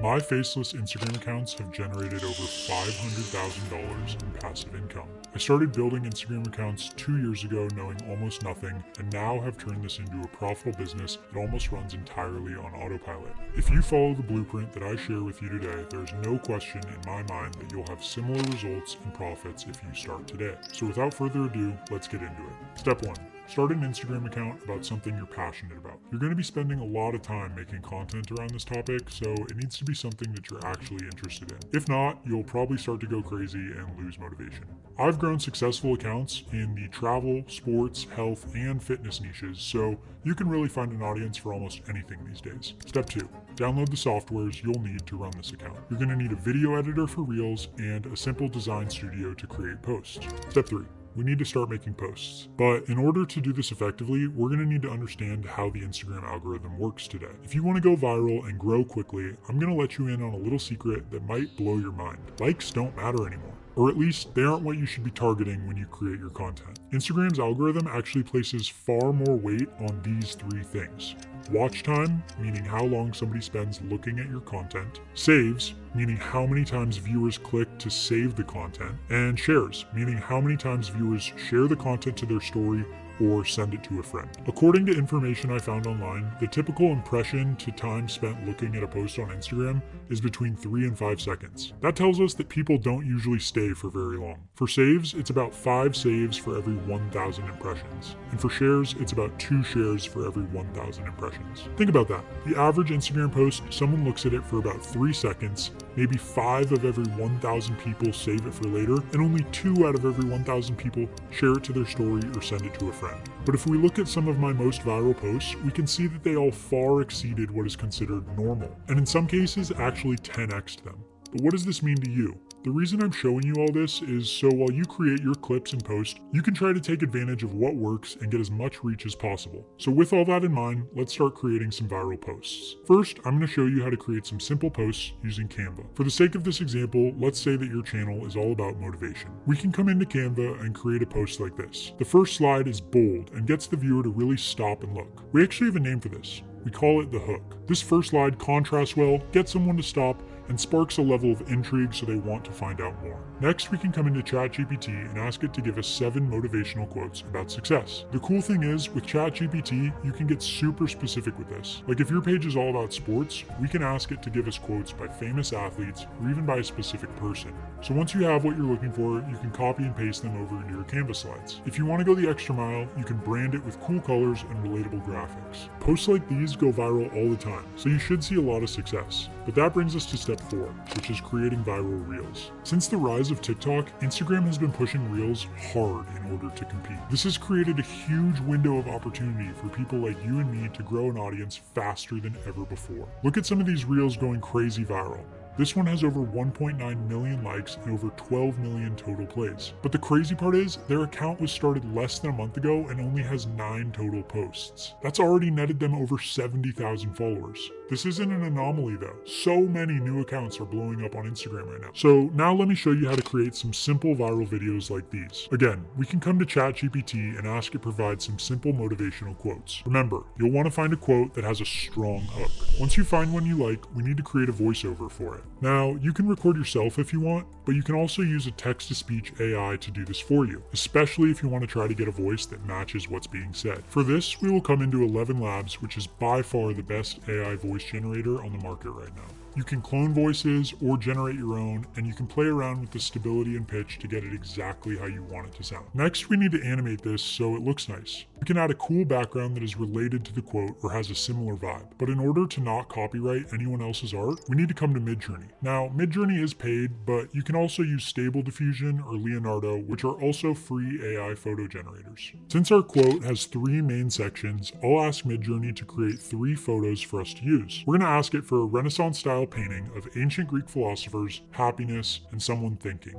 My Faceless Instagram accounts have generated over $500,000 in passive income. I started building Instagram accounts 2 years ago knowing almost nothing, and now have turned this into a profitable business that almost runs entirely on autopilot. If you follow the blueprint that I share with you today, there's no question in my mind that you'll have similar results and profits if you start today. So without further ado, let's get into it. Step 1. Start an Instagram account about something you're passionate about. You're going to be spending a lot of time making content around this topic, so it needs to be something that you're actually interested in. If not, you'll probably start to go crazy and lose motivation. I've grown successful accounts in the travel, sports, health, and fitness niches, so you can really find an audience for almost anything these days. Step 2. Download the softwares you'll need to run this account. You're going to need a video editor for Reels and a simple design studio to create posts. Step 3. We need to start making posts. But in order to do this effectively, we're going to need to understand how the Instagram algorithm works today. If you want to go viral and grow quickly, I'm going to let you in on a little secret that might blow your mind. Likes don't matter anymore. Or at least they aren't what you should be targeting when you create your content. Instagram's algorithm actually places far more weight on these 3 things. Watch time, meaning how long somebody spends looking at your content. Saves, meaning how many times viewers click to save the content. And shares, meaning how many times viewers share the content to their story or send it to a friend. According to information I found online, the typical impression to time spent looking at a post on Instagram is between 3 and 5 seconds. That tells us that people don't usually stay for very long. For saves, it's about 5 saves for every 1,000 impressions. And for shares, it's about 2 shares for every 1,000 impressions. Think about that. The average Instagram post, someone looks at it for about 3 seconds, maybe 5 of every 1,000 people save it for later, and only 2 out of every 1,000 people share it to their story or send it to a friend. But if we look at some of my most viral posts, we can see that they all far exceeded what is considered normal, and in some cases actually 10x'd them. But what does this mean to you? The reason I'm showing you all this is so while you create your clips and posts, you can try to take advantage of what works and get as much reach as possible. So with all that in mind, let's start creating some viral posts. First, I'm going to show you how to create some simple posts using Canva. For the sake of this example, let's say that your channel is all about motivation. We can come into Canva and create a post like this. The first slide is bold and gets the viewer to really stop and look. We actually have a name for this. We call it the hook. This first slide contrasts well, gets someone to stop, and sparks a level of intrigue so they want to find out more. Next, we can come into ChatGPT and ask it to give us 7 motivational quotes about success. The cool thing is, with ChatGPT, you can get super specific with this. Like if your page is all about sports, we can ask it to give us quotes by famous athletes or even by a specific person. So once you have what you're looking for, you can copy and paste them over into your Canva slides. If you want to go the extra mile, you can brand it with cool colors and relatable graphics. Posts like these go viral all the time, so you should see a lot of success. But that brings us to step 4, which is creating viral reels. Since the rise of TikTok, Instagram has been pushing reels hard in order to compete. This has created a huge window of opportunity for people like you and me to grow an audience faster than ever before. Look at some of these reels going crazy viral. This one has over 1.9 million likes and over 12 million total plays. But the crazy part is, their account was started less than a month ago and only has 9 total posts. That's already netted them over 70,000 followers. This isn't an anomaly though. So many new accounts are blowing up on Instagram right now. So now let me show you how to create some simple viral videos like these. Again, we can come to ChatGPT and ask it to provide some simple motivational quotes. Remember, you'll want to find a quote that has a strong hook. Once you find one you like, we need to create a voiceover for it. Now, you can record yourself if you want, but you can also use a text-to-speech AI to do this for you, especially if you want to try to get a voice that matches what's being said. For this, we will come into 11 Labs, which is by far the best AI voice generator on the market right now. You can clone voices or generate your own, and you can play around with the stability and pitch to get it exactly how you want it to sound. Next, we need to animate this so it looks nice. We can add a cool background that is related to the quote or has a similar vibe. But in order to not copyright anyone else's art, we need to come to Midjourney. Now, Midjourney is paid, but you can also use Stable Diffusion or Leonardo, which are also free AI photo generators. Since our quote has 3 main sections, I'll ask Midjourney to create 3 photos for us to use. We're going to ask it for a Renaissance-style painting of ancient Greek philosophers, happiness, and someone thinking.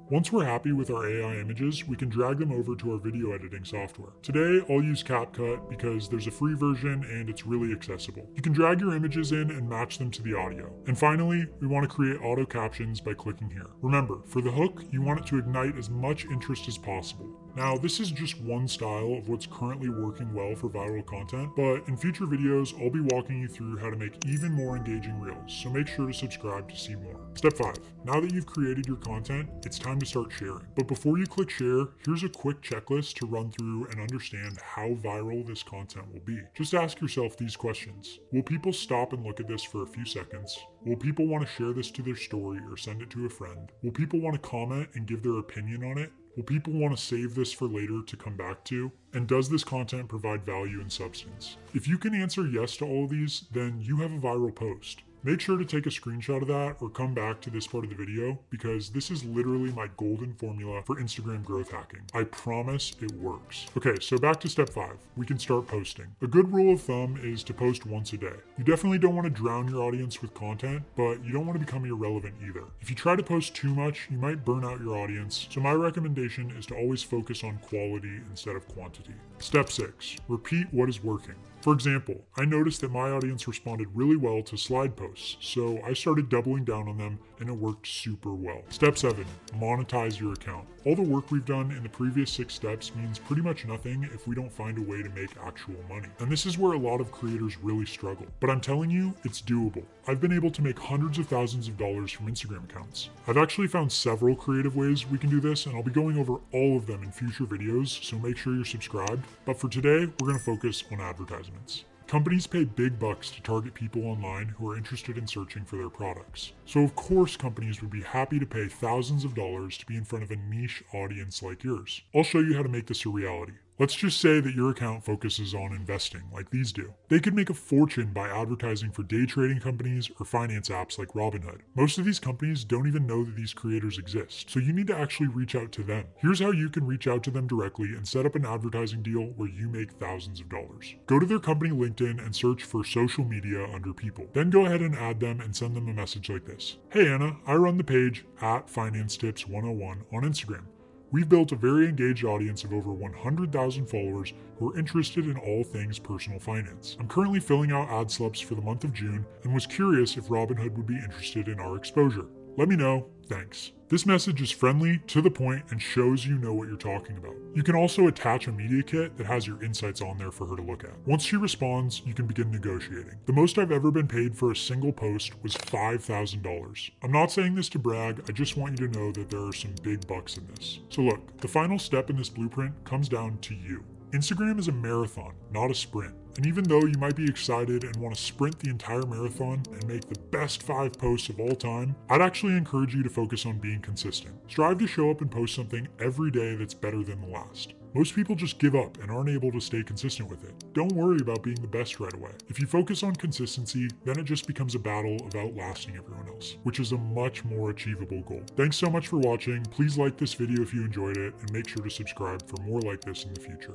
Once we're happy with our AI images, we can drag them over to our video editing software. Today, I'll use CapCut because there's a free version and it's really accessible. You can drag your images in and match them to the audio. And finally, we want to create auto captions by clicking here. Remember, for the hook, you want it to ignite as much interest as possible. Now, this is just one style of what's currently working well for viral content, but in future videos, I'll be walking you through how to make even more engaging reels, so make sure to subscribe to see more. Step 5. Now that you've created your content, it's time to start sharing. But before you click share, here's a quick checklist to run through and understand how viral this content will be. Just ask yourself these questions. Will people stop and look at this for a few seconds? Will people want to share this to their story or send it to a friend? Will people want to comment and give their opinion on it? Will people want to save this for later to come back to? And does this content provide value and substance? If you can answer yes to all of these, then you have a viral post. Make sure to take a screenshot of that or come back to this part of the video because this is literally my golden formula for Instagram growth hacking. I promise it works. Okay, so back to step 5. We can start posting. A good rule of thumb is to post once a day. You definitely don't want to drown your audience with content, but you don't want to become irrelevant either. If you try to post too much, you might burn out your audience, so my recommendation is to always focus on quality instead of quantity. Step 6. Repeat what is working. For example, I noticed that my audience responded really well to slide posts, so I started doubling down on them and it worked super well. Step 7. Monetize your account. All the work we've done in the previous 6 steps means pretty much nothing if we don't find a way to make actual money. And this is where a lot of creators really struggle. But I'm telling you, it's doable. I've been able to make hundreds of thousands of dollars from Instagram accounts. I've actually found several creative ways we can do this, and I'll be going over all of them in future videos, so make sure you're subscribed. But for today, we're going to focus on advertisements. Companies pay big bucks to target people online who are interested in searching for their products. So of course companies would be happy to pay thousands of dollars to be in front of a niche audience like yours. I'll show you how to make this a reality. Let's just say that your account focuses on investing like these do. They could make a fortune by advertising for day trading companies or finance apps like Robinhood. Most of these companies don't even know that these creators exist, so you need to actually reach out to them. Here's how you can reach out to them directly and set up an advertising deal where you make thousands of dollars. Go to their company LinkedIn and search for social media under people. Then go ahead and add them and send them a message like this. Hey Anna, I run the page @FinanceTips101 on Instagram. We've built a very engaged audience of over 100,000 followers who are interested in all things personal finance. I'm currently filling out ad slips for the month of June and was curious if Robinhood would be interested in our exposure. Let me know. Thanks. This message is friendly, to the point, and shows you know what you're talking about. You can also attach a media kit that has your insights on there for her to look at. Once she responds, you can begin negotiating. The most I've ever been paid for a single post was $5,000. I'm not saying this to brag, I just want you to know that there are some big bucks in this. So look, the final step in this blueprint comes down to you. Instagram is a marathon, not a sprint. And even though you might be excited and want to sprint the entire marathon and make the best 5 posts of all time, I'd actually encourage you to focus on being consistent. Strive to show up and post something every day that's better than the last. Most people just give up and aren't able to stay consistent with it. Don't worry about being the best right away. If you focus on consistency, then it just becomes a battle of outlasting everyone else, which is a much more achievable goal. Thanks so much for watching. Please like this video if you enjoyed it and make sure to subscribe for more like this in the future.